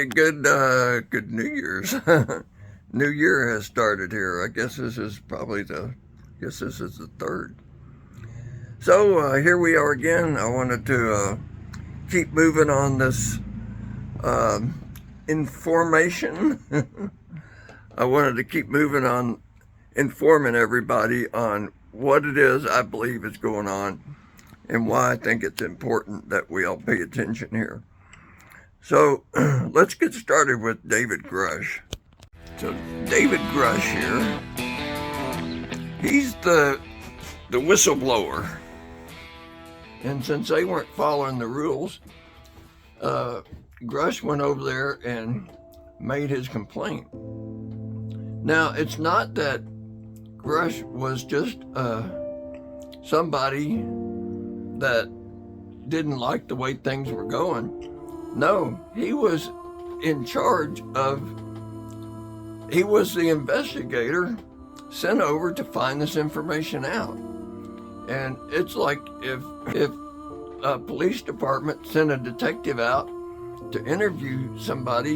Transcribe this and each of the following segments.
Hey, good New Year's. New Year has started here. Guess this is the third. So here we are again. I wanted to keep moving on this information. I wanted to keep moving on informing everybody on what it is I believe is going on and why I think it's important that we all pay attention here. So let's get started with David Grush. So David Grush here, he's the whistleblower. And since they weren't following the rules, Grush went over there and made his complaint. Now, it's not that Grush was just somebody that didn't like the way things were going. No, he was in charge of, he was the investigator sent over to find this information out. And it's like if a police department sent a detective out to interview somebody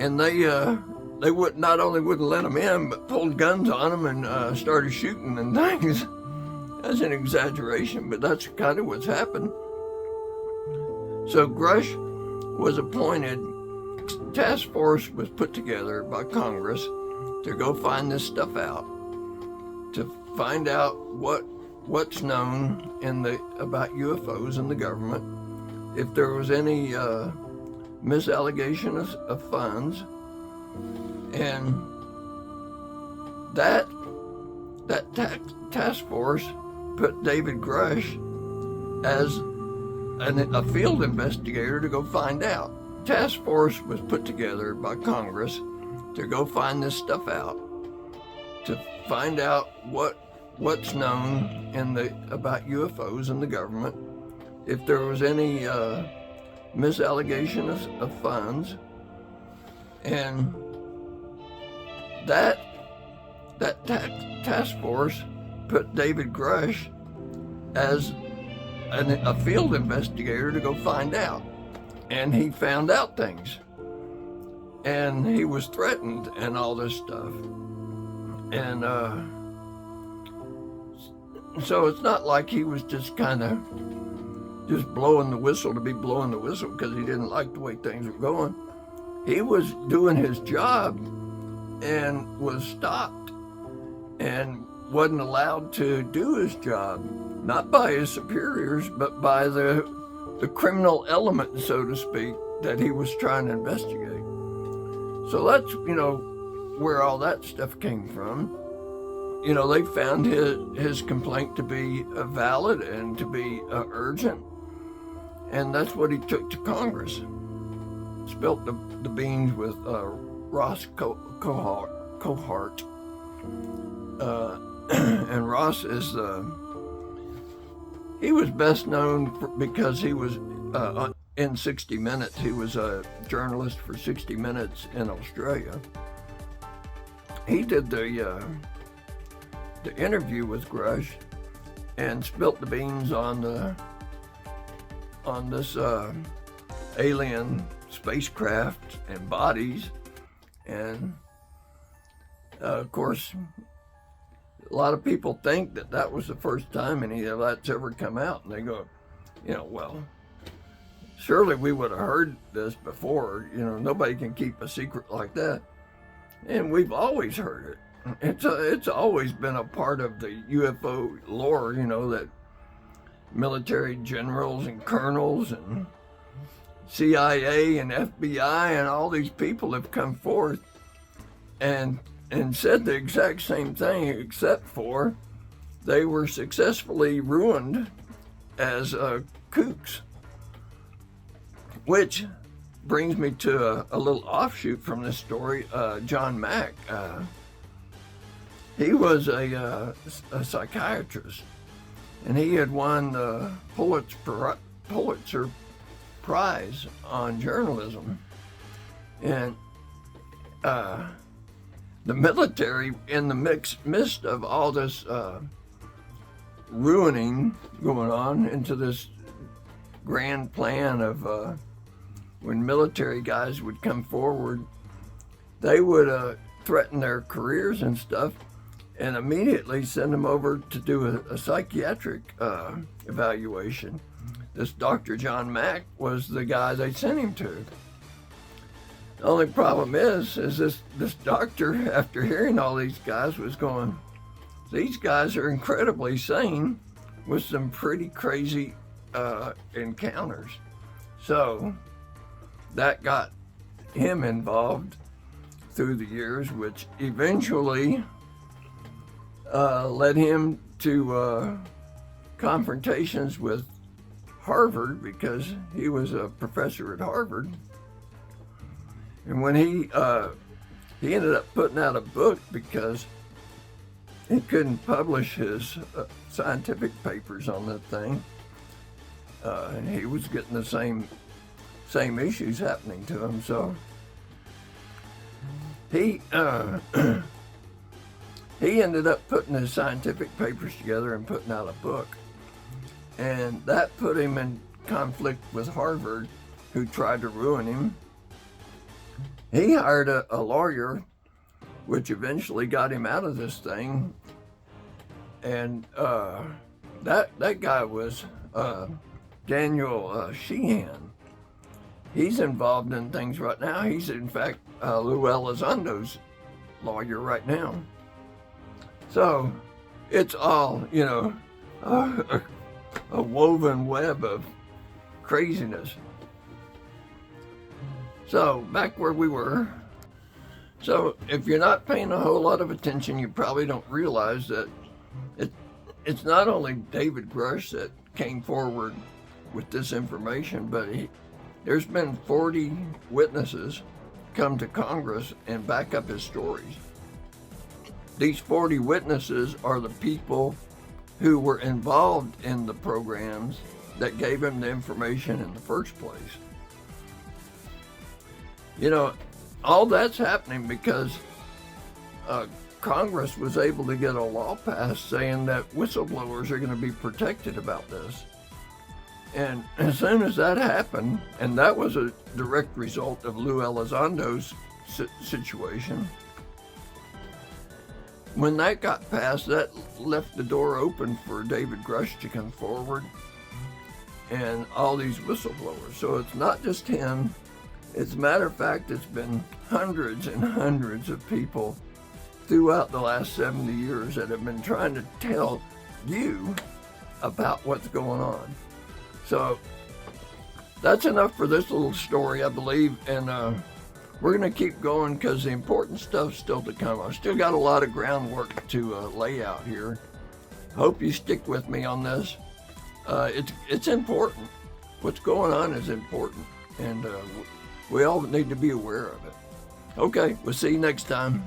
and they would not only wouldn't let them in, but pulled guns on them and started shooting and things. That's an exaggeration, but that's kind of what's happened. So Grush was appointed, task force was put together by Congress to go find this stuff out, to find out what's known about UFOs in the government, if there was any misallegation of funds, and that task force put David Grush as a field investigator to go find out. Task force was put together by Congress to go find this stuff out, to find out what's known about UFOs in the government, if there was any misallegation of funds, and that task force put David Grush as a field investigator to go find out. And he found out things. And he was threatened and all this stuff. And so it's not like he was just kind of just blowing the whistle to be blowing the whistle because he didn't like the way things were going. He was doing his job and was stopped and wasn't allowed to do his job. Not by his superiors, but by the criminal element, so to speak, that he was trying to investigate. So that's, where all that stuff came from. They found his complaint to be valid and to be urgent, and that's what he took to Congress. Spilt the beans with Ross Cohart. And Ross is he was best known because he was in 60 Minutes. He was a journalist for 60 Minutes in Australia. He did the interview with Grush and spilt the beans on this alien spacecraft and bodies, and of course, a lot of people think that was the first time any of that's ever come out, and they go, well, surely we would have heard this before. Nobody can keep a secret like that, and we've always heard it. It's always been a part of the UFO lore, that military generals and colonels and CIA and FBI and all these people have come forth and said the exact same thing, except for they were successfully ruined as kooks. Which brings me to a little offshoot from this story. John Mack, he was a psychiatrist, and he had won the Pulitzer Prize on journalism. And the military, in the midst of all this ruining going on into this grand plan of when military guys would come forward, they would threaten their careers and stuff and immediately send them over to do a psychiatric evaluation. This Dr. John Mack was the guy they sent him to. The only problem is this doctor, after hearing all these guys, was going, these guys are incredibly sane with some pretty crazy encounters. So that got him involved through the years, which eventually led him to confrontations with Harvard, because he was a professor at Harvard. And when he ended up putting out a book because he couldn't publish his scientific papers on that thing. And he was getting the same issues happening to him. So he he ended up putting his scientific papers together and putting out a book. And that put him in conflict with Harvard, who tried to ruin him. He hired a lawyer, which eventually got him out of this thing. And that guy was Daniel Sheehan. He's involved in things right now. He's, in fact, Lou Elizondo's lawyer right now. So it's all, a woven web of craziness. So back where we were. So if you're not paying a whole lot of attention, you probably don't realize that it's not only David Grush that came forward with this information, but there's been 40 witnesses come to Congress and back up his stories. These 40 witnesses are the people who were involved in the programs that gave him the information in the first place. All that's happening because Congress was able to get a law passed saying that whistleblowers are going to be protected about this. And as soon as that happened, and that was a direct result of Lou Elizondo's situation, when that got passed, that left the door open for David Grush to come forward and all these whistleblowers. So it's not just him. As a matter of fact, it's been hundreds and hundreds of people throughout the last 70 years that have been trying to tell you about what's going on. So that's enough for this little story, I believe, and we're going to keep going because the important stuff's still to come. I've still got a lot of groundwork to lay out here. Hope you stick with me on this. It's important. What's going on is important, and we all need to be aware of it. Okay, we'll see you next time.